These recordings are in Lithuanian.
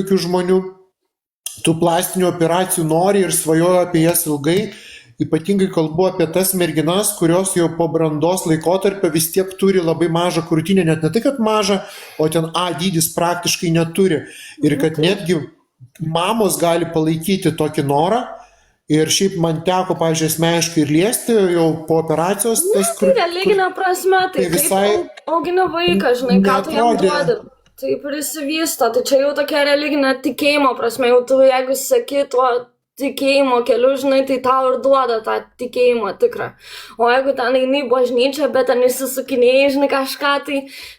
tokių žmonių, tų plastinių operacijų nori ir svajoja apie jas ilgai. Ypatingai kalbu apie tas merginas, kurios jau po brandos laikotarpio vis tiek turi labai mažą krūtinę, net ne tai, kad mažą, o ten A dydis praktiškai neturi. Ir kad netgi mamos gali palaikyti tokį norą. Ir šiaip man teko, pavyzdžiui, asmeniškai ir liesti jau po operacijos. Tai religinė prasme, tai visai augina vaiką, žinai, ką tu jam duodi. Tai prisivysto, tai čia jau tokia religinė tikėjimo prasme, jau tu jeigu seki tuo tikėjimo keliu, žinai, tai tau ir duoda tą tikėjimą tikrą. O jeigu ten eini į bažnyčią, bet ten įsisukinėjai, žinai, kažką, tai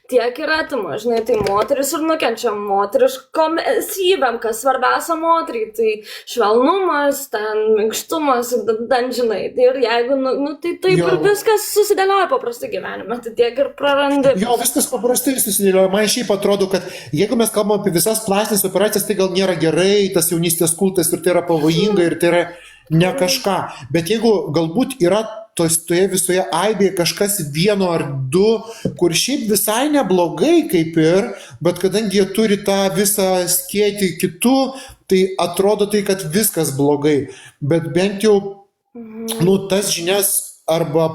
tiek ir atima, žinai, tai moteris ir nukenčia moteriškom esybėm, kas svarbiausia moteriai, tai švelnumas, ten minkštumas, ten, žinai, ir jeigu, tai taip ir viskas susidėlioja paprastai gyvenime, tai tiek ir prarandi. Jo, viskas paprastai susidėlioja. Man šiaip atrodo, kad jeigu mes kalbam apie visas plastinės operacijas, tai gal nėra gerai, tas jaunystės kultas ir tai yra pavojinga ir tai yra ne kažką. Bet jeigu galbūt yra toje visoje aibėje kažkas vieno ar du, kur šiaip visai neblogai kaip ir, bet kadangi jie turi tą visą skėtį kitų, tai atrodo tai, kad viskas blogai. Bet bent jau, tas žinias arba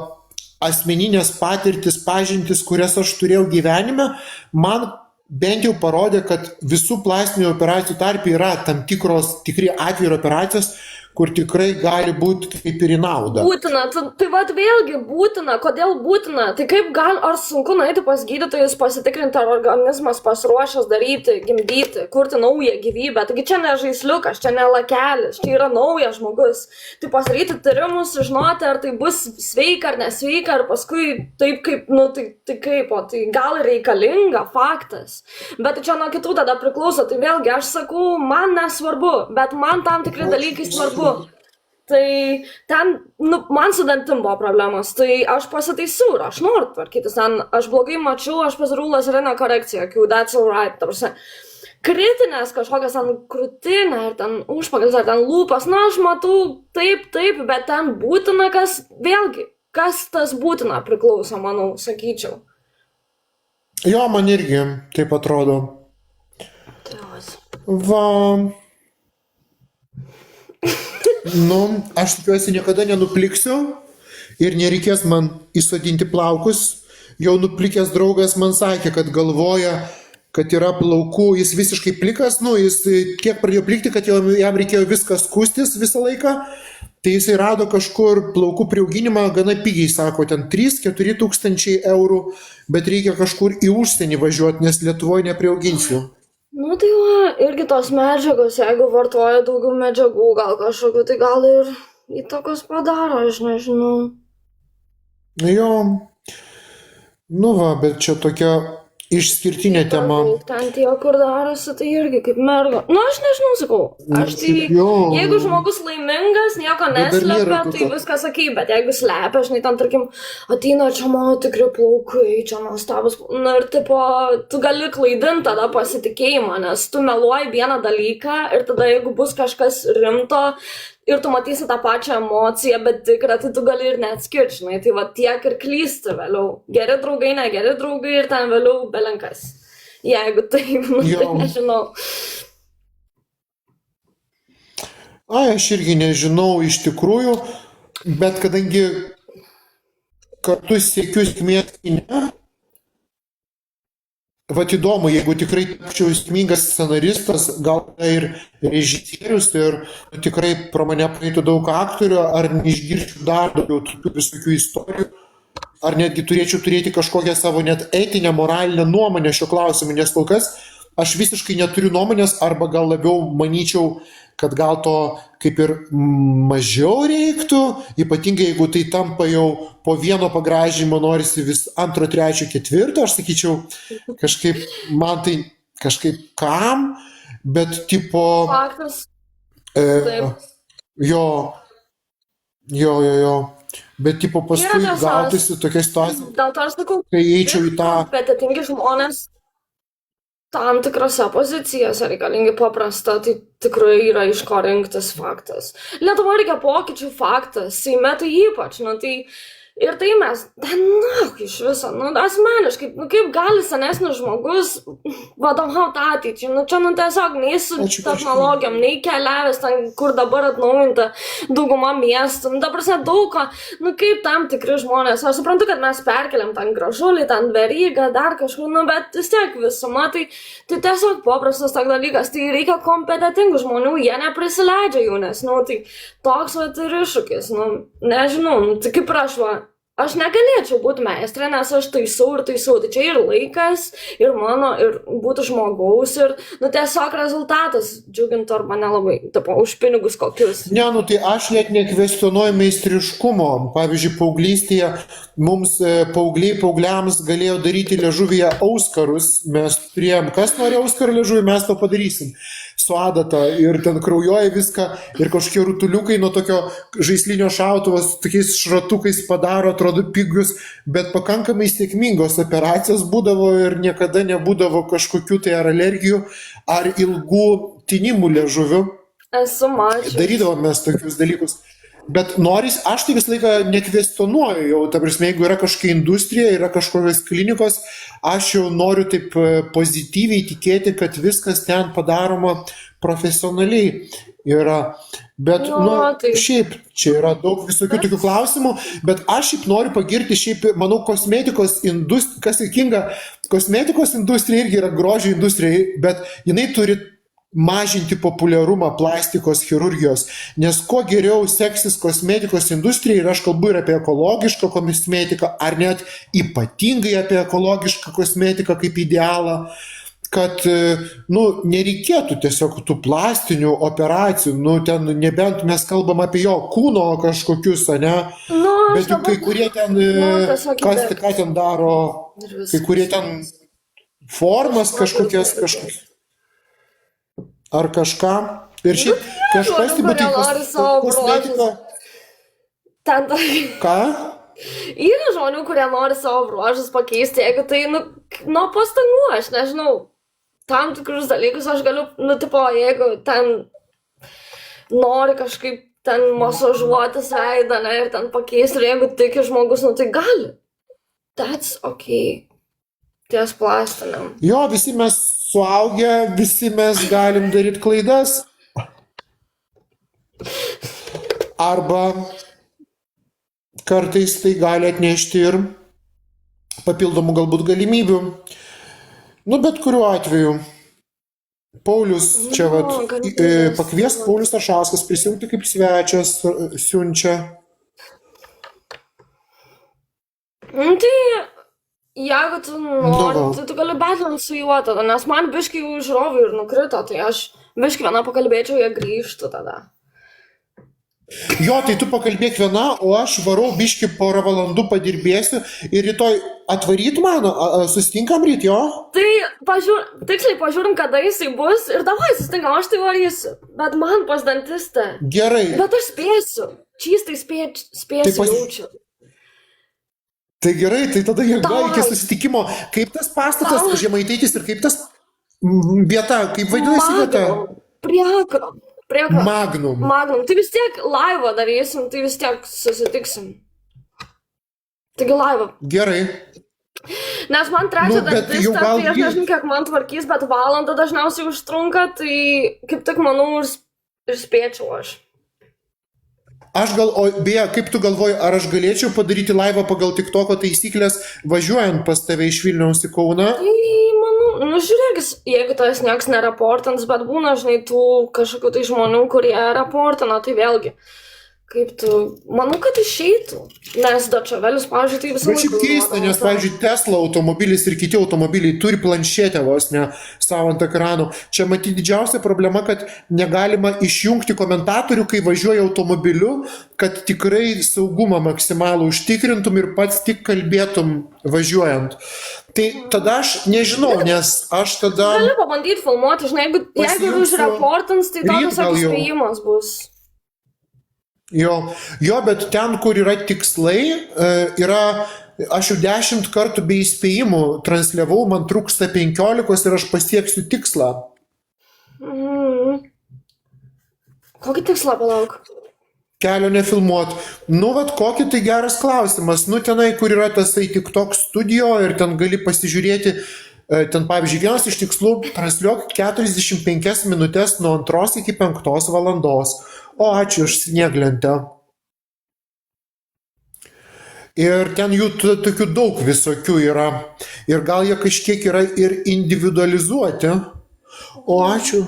asmeninės patirtis, pažintis, kurias aš turėjau gyvenime, man bent jau parodė, kad visų plastinių operacijų tarp yra tam tikri atvejai operacijos, kur tikrai gali būti kaip ir į naudą. Būtina, tai vat vėlgi būtina, kodėl būtina, tai kaip ar sunku nueiti pas gydytojus pasitikrinti, ar organizmas pasiruošęs daryti, gimdyti, kurti naują gyvybę, taigi čia ne žaisliukas, čia ne lakelis, čia yra naujas žmogus, tai pasidaryti tyrimus, žinoti, ar tai bus sveika ar nesveika, ar paskui taip kaip, tai kaip, o tai gal reikalinga, faktas, bet čia nuo kitų tada priklauso, tai vėlgi aš sakau, man nesvarbu, bet man tam tikri dalykai svarbu. Tai ten, man su dantim buvo problemos, tai aš pasitaisiau ir aš noriu tvarkytis, ten aš blogai mačiau, aš pasidarau lazerinę korekciją, akių, that's alright, tarsi. Kritinės kažkokias ten krūtinę, ar ten užpakalis, ar ten lūpas, aš matau taip, bet ten būtina, kas tas būtina priklauso, manau, sakyčiau. Jo, man irgi taip atrodo. Va. Aš tikiuosi niekada nenupliksiu ir nereikės man įsodinti plaukus. Jau nuplikęs draugas man sakė, kad galvoja, kad yra plaukų, jis visiškai plikas, jis kiek pradėjo plikti, kad jam reikėjo viskas skustis visą laiką, tai jisai rado kažkur plaukų priauginimą gana pigiai, sako, ten 3-4 tūkstančiai eurų, bet reikia kažkur į užsienį važiuoti, nes Lietuvoje nepriauginsiu. Tai va, irgi tos medžiagos, jeigu vartoja daugiau medžiagų, gal kažkokiu, tai gal ir įtakos padaro, aš nežinau. Jo, bet čia tokia išskirtinė tema. Ten tie, kur darosi, tai irgi kaip merga. Aš nežinau, sakau, jeigu žmogus laimingas, nieko neslepia, tai viskas sakai, bet jeigu slepia, žinai, ten, tarkim, ateina čia mano tikri plaukai, čia nuostabus, ir tipo, tu gali klaidinti tada pasitikėjimą, nes tu meluoji vieną dalyką ir tada, jeigu bus kažkas rimto, ir tu matysi tą pačią emociją, bet tikrą, tai tu gali ir neatskirti, žinai, tai va tiek ir klysti vėliau. Geri draugai, negeri draugai ir ten vėliau belenkas. Jeigu taip, tai nežinau. Aš irgi nežinau iš tikrųjų, bet kadangi kartu siekiu sėkmės kine, vat įdomu, jeigu tikrai tapčiau sėkmingas scenaristas, gal ir režisierius, ir tikrai pro mane praeitų daug aktorių, ar neišgirčiau dar daugiau tokių visokių istorijų, ar netgi turėčiau turėti kažkokią savo net etinę, moralinę nuomonę šio klausimu, nes kol kas aš visiškai neturiu nuomonės, arba gal labiau manyčiau, kad gal to kaip ir mažiau reiktų, ypatingai jeigu tai tampa jau po vieno pagražinimo norisi vis antro, trečio, ketvirto, aš sakyčiau, kažkaip man tai kažkaip kam, bet tipo... Faktas. Jo, bet tipo paskui gautųsi tokia situacija, dėl to aš sakau, kai eičiau į tą... Bet atingi žmonės tam tikrose pozicijose reikalingi paprasta, tai tikrai yra iš ko rinktis, faktas. Lietuvoje reikia pokyčių, faktas, Seime tai ypač, tai Ir tai mes, iš viso, asmeniškai, kaip gali senesnis žmogus vadovauti ateičiai, čia, tiesiog nei su technologijom, nei keliavęs ten, kur dabar atnaujinta dauguma miestų, dabar daug ko, kaip tam tikri žmonės, aš suprantu, kad mes perkeliam ten Gražulį, ten Verygą, dar kažkur, bet vis tiek visuma, tai tiesiog paprastas toks dalykas, tai reikia kompetentingų žmonių, jie neprisileidžia jaunesnių, tai toks ir iššūkis, nežinau, tai kaip aš negalėčiau būti meistrė, nes aš taisau, tai čia ir laikas, ir mano, ir būti žmogaus, ir, tiesiog rezultatas džiugintų arba nelabai, už pinigus kokius. Ne, tai aš net nekvestionuoju meistriškumo. Pavyzdžiui, paauglystėje mums paaugliams galėjo daryti liežuvyje auskarus, mes turėjom, kas nori auskarų liežuvį, mes to padarysim. Su adata ir ten kraujuoja viską ir kažkokie rutuliukai nuo tokio žaislinio šautuvo su tokiais šratukais padaro, atrodo pigius, bet pakankamai sėkmingos operacijos būdavo ir niekada nebūdavo kažkokių tai ar alergijų, ar ilgų tinimų liežuvių. Esu mačius. Darydavom mes tokius dalykus. Bet aš tai visą laiką nekvestionuoju, jau, ta prasme, jeigu yra kažkokia industrija, yra kažkokios klinikos, aš jau noriu taip pozityviai tikėti, kad viskas ten padaroma profesionaliai yra. Bet, šiaip, čia yra daug visokių tokių klausimų, bet aš šiaip noriu pagirti, manau, kosmetikos industrija, kas įkinga, kosmetikos industrija irgi yra grožio industrija, bet jinai turi mažinti populiarumą plastikos chirurgijos, nes kuo geriau seksis kosmetikos industrijai, ir aš kalbu ir apie ekologišką kosmetiką, ar net ypatingai apie ekologišką kosmetiką kaip idealą, kad, nereikėtų tiesiog tų plastinių operacijų, ten nebent mes kalbam apie jo kūno kažkokius, ne, bet juk kai kurie ten, ką ten daro, kai kurie ten formas kažkokias, ar kažką. Ir šiaip kažkas tai būtų kosmetika. Ką? Yra žmonių, kurie nori savo bruožus pakeisti, jeigu tai, nuo pastangų, aš nežinau, tam tikrus dalykus aš galiu, jeigu ten nori kažkaip ten masažuoti veidą, ir ten pakeisti, ir jeigu tiki žmogus, tai gali. That's okay. Ties plastiniam. Jo, visi mes suaugę, visi mes galim daryti klaidas. Arba kartais tai gali atnešti ir papildomų galbūt galimybių. Bet kuriuo atveju. Paulius, čia pakviesk Paulius Aršauskas prisijungti kaip svečias, siunčia. Tai jeigu tu nori, tai tu gali betlint su juo tada, nes man biškai jau žiūrovai ir nukrito, tai aš biškai viena pakalbėčiau, jie grįžtų tada. Jo, tai tu pakalbėk viena, o aš varau biškai porą valandų padirbėsiu ir rytoj atvaryt man, susitinkam ryt, jo? Tai tiksliai pažiūrim, kada jisai bus ir davai susitinkam, aš tai varysiu, bet man pas dantistę. Gerai. Bet aš spėsiu, čystai spėsiu jaučiu. Tai gerai, tai tada jėga iki susitikimo. Kaip tas pastatas Žemaitaitis ir kaip tas vieta, kaip vadinasi vieta? Priekro. Magnum. Tai vis tiek laivą darysim, tai vis tiek susitiksim. Taigi laivą. Gerai. Nes man trečią dantistą, tai aš nežinau, kiek man tvarkys, bet valandą dažniausiai užtrunka, tai kaip tik manau ir spėčiau aš. Beje, kaip tu galvoji, ar aš galėčiau padaryti laivą pagal TikToko taisyklės, važiuojant pas tave iš Vilniaus į Kauną? Tai, manau, žiūrėk, jeigu tas nieks neraportins, bet būna, žinai, tų kažkokių tai žmonių, kurie raportina, tai vėlgi, kaip tu, manau, kad išeitų, nes Dačavelis, pavyzdžiui, tai visą laiką. Bet šiaip keista, nes, pavyzdžiui, Tesla automobilis ir kiti automobiliai turi planšetę vos ne savo ant ekranų. Čia matyti didžiausia problema, kad negalima išjungti komentatorių, kai važiuoja automobiliu, kad tikrai saugumą maksimalų užtikrintum ir pats tik kalbėtum važiuojant. Tai tada aš nežinau, nes aš tada... Gali pabandyti filmuoti, žinai, jeigu užraportins, tai tau tiesiog įspėjimas bus. Jo, bet ten, kur yra tikslai, aš jau 10 kartų be įspėjimų transliavau, man trūksta 15 ir aš pasieksiu tikslą. Kokį tikslą, palauk? kelio nefilmuot. Nu, vat kokį tai geras klausimas. Nu, tenai, kur yra tasai TikTok studio ir ten gali pasižiūrėti, ten pavyzdžiui, vienas iš tikslų transliuok 45 minutės nuo 2 iki 5 valandos. O, ačiū už snieglentę. Ir ten jų tokių daug visokių yra. Ir gal jie kažkiek yra ir individualizuoti. O, ačiū.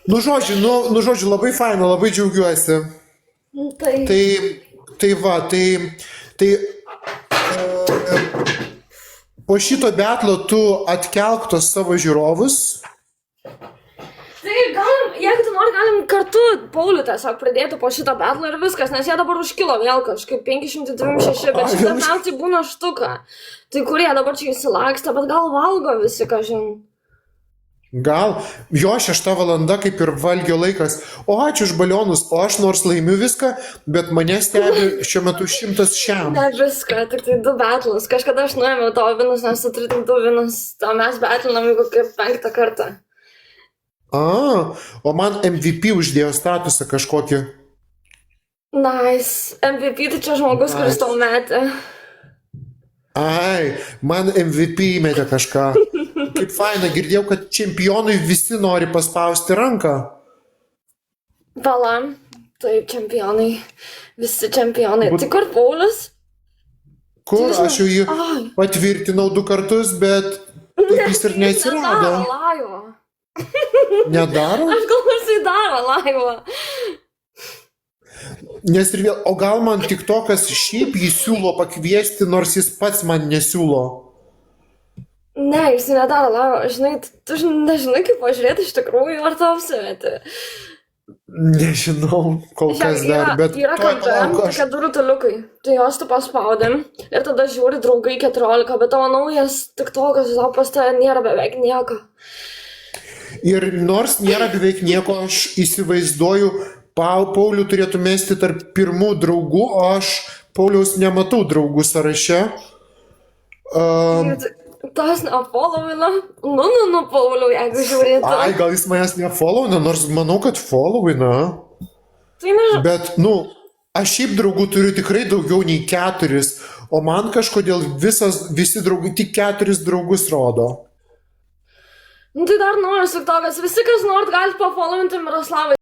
Nu, žodžiu, labai faina, labai džiaugiuosi. Tai va, tai po šito betlo tu atkelk tos savo žiūrovus. Tai galim, jeigu tu nori, galim kartu Paulių tiesiog pradėti po šito betlą ir viskas, nes jie dabar užkilo vėl kažkaip 526, bet šitą metai būna štuka. Tai kurie dabar čia įsilaksta, bet gal valgo visi, kažin. Gal, jo 6 valanda kaip ir valgio laikas. O ačiū už balionus, o aš nors laimiu viską, bet mane stebi šiuo metu 100 šiam. Ne viską, tik tai 2 betlus. Kažkada aš nuėmiau tavo vinus, nes tu turi tik 2 vinus, o mes betlinam jau kaip 5 kartą. O man MVP uždėjo statusą kažkokį. Nice. MVP tai čia žmogus, kuris tau metė. Ai, man MVP įmetė kažką. Kaip faina, girdėjau, kad čempionui visi nori paspausti ranką. Pala, taip, čempionai. Visi čempionai. Tai kur Paulius? Kur? Aš jau jį patvirtinau 2 kartus, bet taip jis ir neatsirado. Laivo. Nedaro? Aš galvoju, jisai daro laivo. Nes ir vėl, o gal man TikTokas šiaip jį siūlo pakviesti, nors jis pats man nesiūlo. Ne, jisai nedaro laivo. Žinai, tu nežinai, kaip pažiūrėti iš tikrųjų, ar tu apsimeti. Nežinau, kol kas dar, bet... Yra kampe, tokie 2 rutuliukai. Tai jos tu paspaudėm ir tada žiūri draugai 14, bet tavo naujas TikTokas, tau pas tave nėra beveik nieko. Ir nors nėra beveik nieko, aš įsivaizduoju, Paulių turėtų mesti tarp pirmų draugų, o aš Pauliaus nematau draugų sąraše. Tas nefollowina? Nu, Pauliau, jeigu žiūrėtų. Ai, gal jis manęs nefollowina, nors manau, kad followina. Tai nežinau. Bet, aš šiaip draugų turiu tikrai daugiau nei 4, o man kažkodėl visi draugai tik 4 draugus rodo. Nu tai dar noriu TikTokas. Visi, kas norit, galite pafollowinti Miroslavą.